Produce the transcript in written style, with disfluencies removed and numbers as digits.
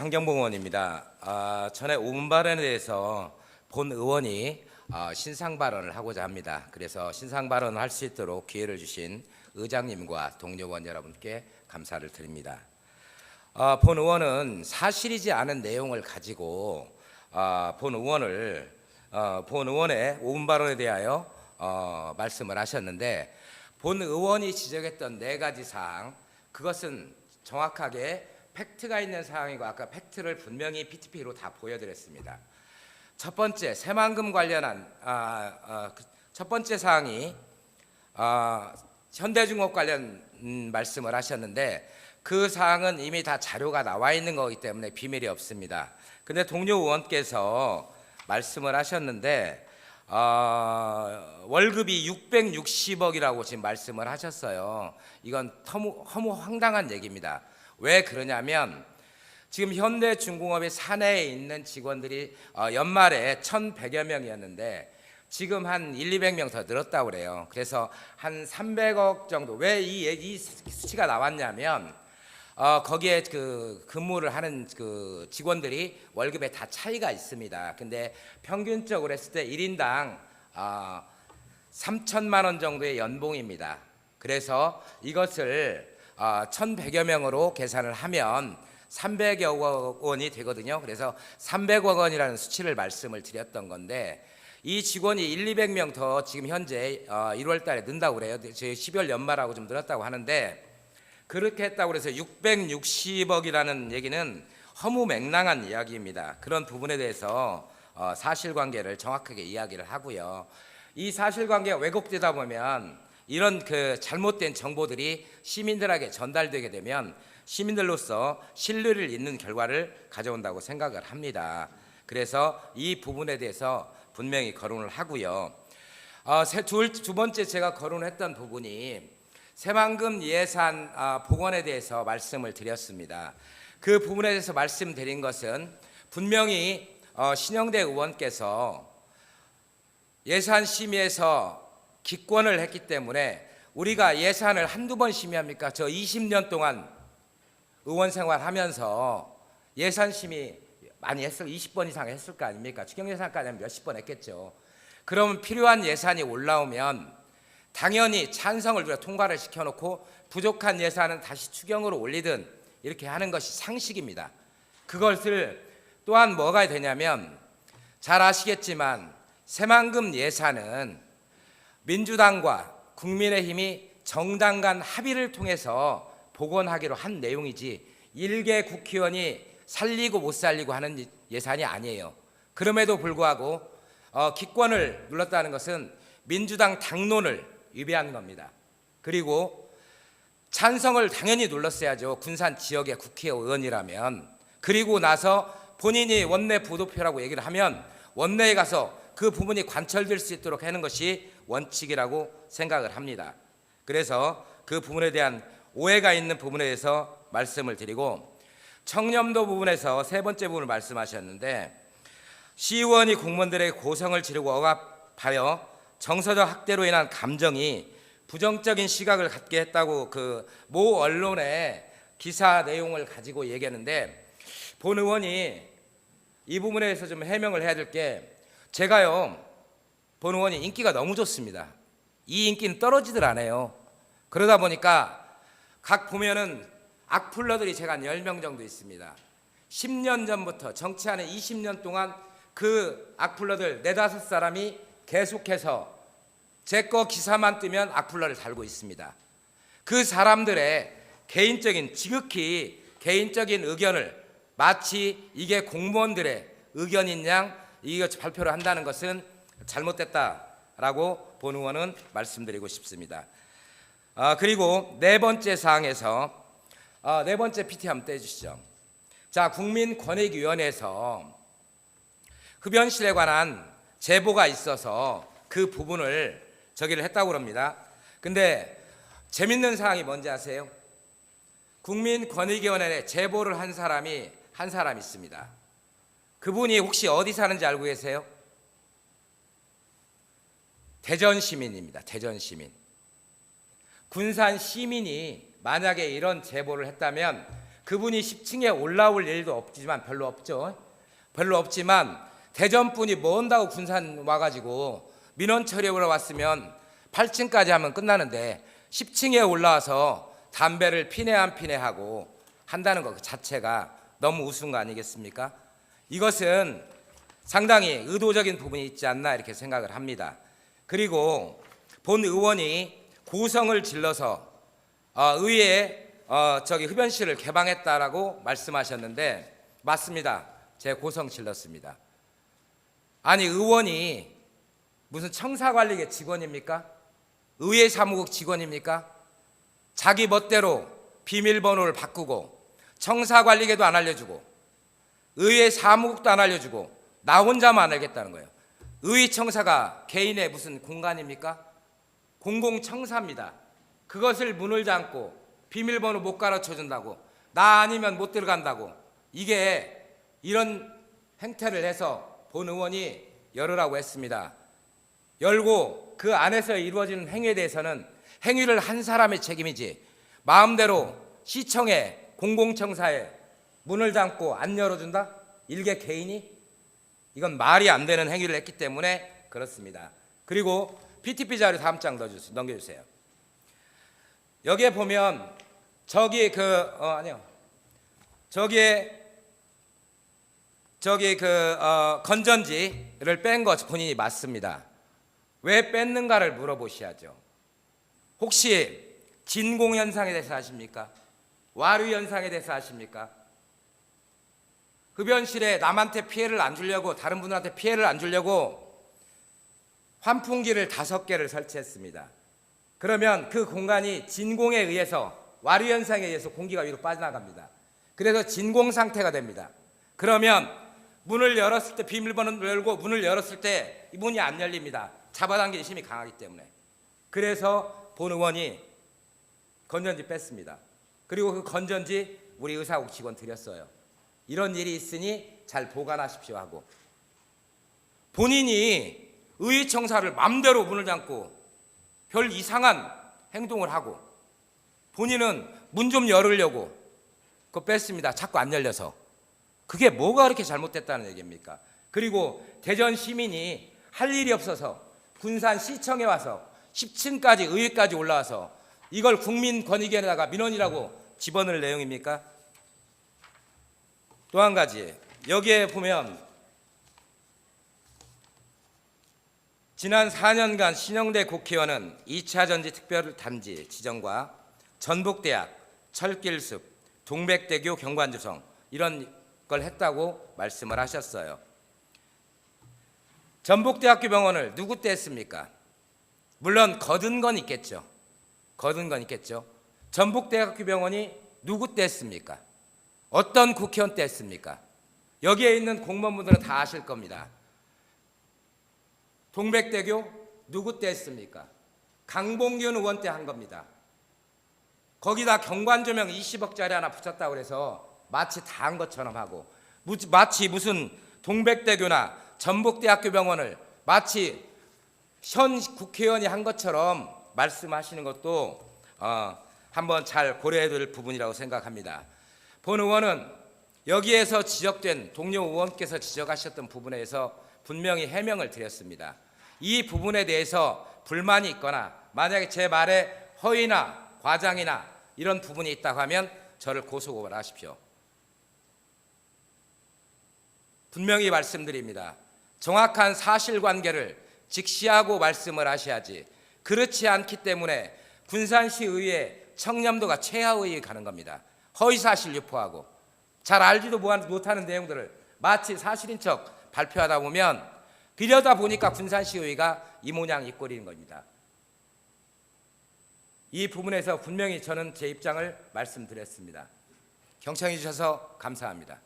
환경부 의원입니다. 전에 5분 발언에 대해서 본 의원이 신상 발언을 하고자 합니다. 그래서 신상 발언을 할 수 있도록 기회를 주신 의장님과 동료 의원 여러분께 감사를 드립니다. 본 의원은 사실이지 않은 내용을 가지고 본 의원의 5분 발언에 대하여 말씀을 하셨는데, 본 의원이 지적했던 4가지 사항, 그것은 정확하게 팩트가 있는 사항이고 아까 팩트를 분명히 PPT로 다 보여드렸습니다. 첫 번째, 새만금 관련한 첫 번째 사항이 현대중업 관련 말씀을 하셨는데, 그 사항은 이미 다 자료가 나와 있는 거기 때문에 비밀이 없습니다. 근데 동료 의원께서 말씀을 하셨는데 월급이 660억이라고 지금 말씀을 하셨어요. 이건 허무 황당한 얘기입니다. 왜 그러냐면 지금 현대중공업의 사내에 있는 직원들이 연말에 1,100여 명이었는데 지금 한 200명 더 늘었다고 그래요. 그래서 한 300억 정도. 왜 이 수치가 나왔냐면 거기에 그 근무를 하는 그 직원들이 월급에 다 차이가 있습니다. 근데 평균적으로 했을 때 1인당 3천만 원 정도의 연봉입니다. 그래서 이것을 1,100여 명으로 계산을 하면 300여 원이 되거든요. 그래서 300억 원이라는 수치를 말씀을 드렸던 건데, 이 직원이 200명 더 지금 현재 1월 달에 는다고 그래요. 저희 12월 연말하고 좀 늘었다고 하는데, 그렇게 했다고 해서 660억이라는 얘기는 허무맹랑한 이야기입니다. 그런 부분에 대해서 사실관계를 정확하게 이야기를 하고요. 이 사실관계가 왜곡되다 보면 이런 그 잘못된 정보들이 시민들에게 전달되게 되면 시민들로서 신뢰를 잃는 결과를 가져온다고 생각을 합니다. 그래서 이 부분에 대해서 분명히 거론을 하고요. 두 번째 제가 거론했던 부분이 새만금 예산 복원에 대해서 말씀을 드렸습니다. 그 부분에 대해서 말씀드린 것은 분명히 신영대 의원께서 예산 심의에서 기권을 했기 때문에, 우리가 예산을 한두 번 심의합니까? 저 20년 동안 의원 생활하면서 예산 심의 많이 20번 이상 했을 거 아닙니까? 추경예산까지 하면 몇십 번 했겠죠. 그러면 필요한 예산이 올라오면 당연히 찬성을 우리가 통과를 시켜놓고 부족한 예산은 다시 추경으로 올리든 이렇게 하는 것이 상식입니다. 그것을 또한 뭐가 되냐면, 잘 아시겠지만 새만금 예산은 민주당과 국민의힘이 정당 간 합의를 통해서 복원하기로 한 내용이지 일개 국회의원이 살리고 못 살리고 하는 예산이 아니에요. 그럼에도 불구하고 기권을 눌렀다는 것은 민주당 당론을 위배한 겁니다. 그리고 찬성을 당연히 눌렀어야죠. 군산 지역의 국회의원이라면. 그리고 나서 본인이 원내 부도표라고 얘기를 하면 원내에 가서 그 부분이 관철될 수 있도록 하는 것이 원칙이라고 생각을 합니다. 그래서 그 부분에 대한 오해가 있는 부분에 대해서 말씀을 드리고, 청렴도 부분에서 세 번째 부분을 말씀하셨는데, 시의원이 공무원들에게 고성을 지르고 억압하여 정서적 학대로 인한 감정이 부정적인 시각을 갖게 했다고 그 모 언론의 기사 내용을 가지고 얘기하는데, 본 의원이 이 부분에 대해서 좀 해명을 해야 될 게, 제가요 본 의원이 인기가 너무 좋습니다. 이 인기는 떨어지질 않아요. 그러다 보니까 각 보면은 악플러들이 제가 한 10명 정도 있습니다. 10년 전부터 정치하는 20년 동안 그 악플러들 4-5사람이 계속해서 제 거 기사만 뜨면 악플러를 달고 있습니다. 그 사람들의 개인적인, 지극히 개인적인 의견을 마치 이게 공무원들의 의견인 양 이거 발표를 한다는 것은 잘못됐다라고 본 의원은 말씀드리고 싶습니다. 그리고 네 번째 사항에서 네 번째 PT 한번 떼주시죠. 자, 국민권익위원회에서 흡연실에 관한 제보가 있어서 그 부분을 저기를 했다고 합니다. 근데 재밌는 사항이 뭔지 아세요? 국민권익위원회에 제보를 한 사람이 있습니다. 그분이 혹시 어디 사는지 알고 계세요? 대전 시민입니다. 대전 시민. 군산 시민이 만약에 이런 제보를 했다면 그분이 10층에 올라올 일도 없지만 별로 없죠. 별로 없지만 대전분이 뭐 한다고 군산 와가지고 민원 처리하러 왔으면 8층까지 하면 끝나는데 10층에 올라와서 담배를 피네 안 피네 하고 한다는 것 자체가 너무 우스운 거 아니겠습니까? 이것은 상당히 의도적인 부분이 있지 않나 이렇게 생각을 합니다. 그리고 본 의원이 고성을 질러서 의회에 흡연실을 개방했다라고 말씀하셨는데 맞습니다. 제가 고성 질렀습니다. 아니 의원이 무슨 청사관리계 직원입니까? 의회 사무국 직원입니까? 자기 멋대로 비밀번호를 바꾸고 청사관리계도 안 알려주고 의회 사무국도 안 알려주고 나 혼자만 알겠다는 거예요. 의청사가 개인의 무슨 공간입니까? 공공청사입니다. 그것을 문을 잠고 비밀번호 못 가르쳐준다고 나 아니면 못 들어간다고 이런 행태를 해서 본 의원이 열으라고 했습니다. 열고 그 안에서 이루어지는 행위에 대해서는 행위를 한 사람의 책임이지 마음대로 시청에 공공청사에 문을 잠고 안 열어준다? 일개 개인이? 이건 말이 안 되는 행위를 했기 때문에 그렇습니다. 그리고 PTP 자료 다음 장 넘겨주세요. 여기에 보면 건전지를 뺀 것 본인이 맞습니다. 왜 뺐는가를 물어보셔야죠. 혹시 진공현상에 대해서 아십니까? 와류현상에 대해서 아십니까? 흡연실에 남한테 피해를 안 주려고 다른 분들한테 피해를 안 주려고 환풍기를 5개를 설치했습니다. 그러면 그 공간이 진공에 의해서 와류현상에 의해서 공기가 위로 빠져나갑니다. 그래서 진공 상태가 됩니다. 그러면 문을 열었을 때 비밀번호를 열고 문을 열었을 때 이 문이 안 열립니다. 잡아당기는 힘이 강하기 때문에. 그래서 본 의원이 건전지 뺐습니다. 그리고 그 건전지 우리 의사국 직원 드렸어요. 이런 일이 있으니 잘 보관하십시오 하고 본인이 의청사를 맘대로 문을 잠고 별 이상한 행동을 하고 본인은 문 좀 열으려고 그거 뺐습니다. 자꾸 안 열려서. 그게 뭐가 그렇게 잘못됐다는 얘기입니까? 그리고 대전 시민이 할 일이 없어서 군산시청에 와서 10층까지 의회까지 올라와서 이걸 국민권익위에다가 민원이라고 집어넣을 내용입니까? 또 한 가지 여기에 보면 지난 4년간 신영대 국회의원은 2차 전지 특별단지 지정과 전북대학, 철길숲, 동백대교 경관조성 이런 걸 했다고 말씀을 하셨어요. 전북대학교 병원을 누구 때 했습니까? 물론 거둔 건 있겠죠. 전북대학교 병원이 누구 때 했습니까? 어떤 국회의원 때 했습니까? 여기에 있는 공무원분들은 다 아실 겁니다. 동백대교 누구 때 했습니까? 강봉균 의원 때 한 겁니다. 거기다 경관조명 20억짜리 하나 붙였다고 그래서 마치 다 한 것처럼 하고 마치 무슨 동백대교나 전북대학교 병원을 마치 현 국회의원이 한 것처럼 말씀하시는 것도 한번 잘 고려해 둘 부분이라고 생각합니다. 본 의원은 여기에서 지적된 동료 의원께서 지적하셨던 부분에 대해서 분명히 해명을 드렸습니다. 이 부분에 대해서 불만이 있거나 만약에 제 말에 허위나 과장이나 이런 부분이 있다고 하면 저를 고소고발하십시오. 분명히 말씀드립니다. 정확한 사실관계를 직시하고 말씀을 하셔야지 그렇지 않기 때문에 군산시의회 청렴도가 최하위에 가는 겁니다. 허위사실 유포하고 잘 알지도 못하는 내용들을 마치 사실인 척 발표하다 보면 그러다 보니까 군산시의회가 이 모양 이 꼴인 겁니다. 이 부분에서 분명히 저는 제 입장을 말씀드렸습니다. 경청해 주셔서 감사합니다.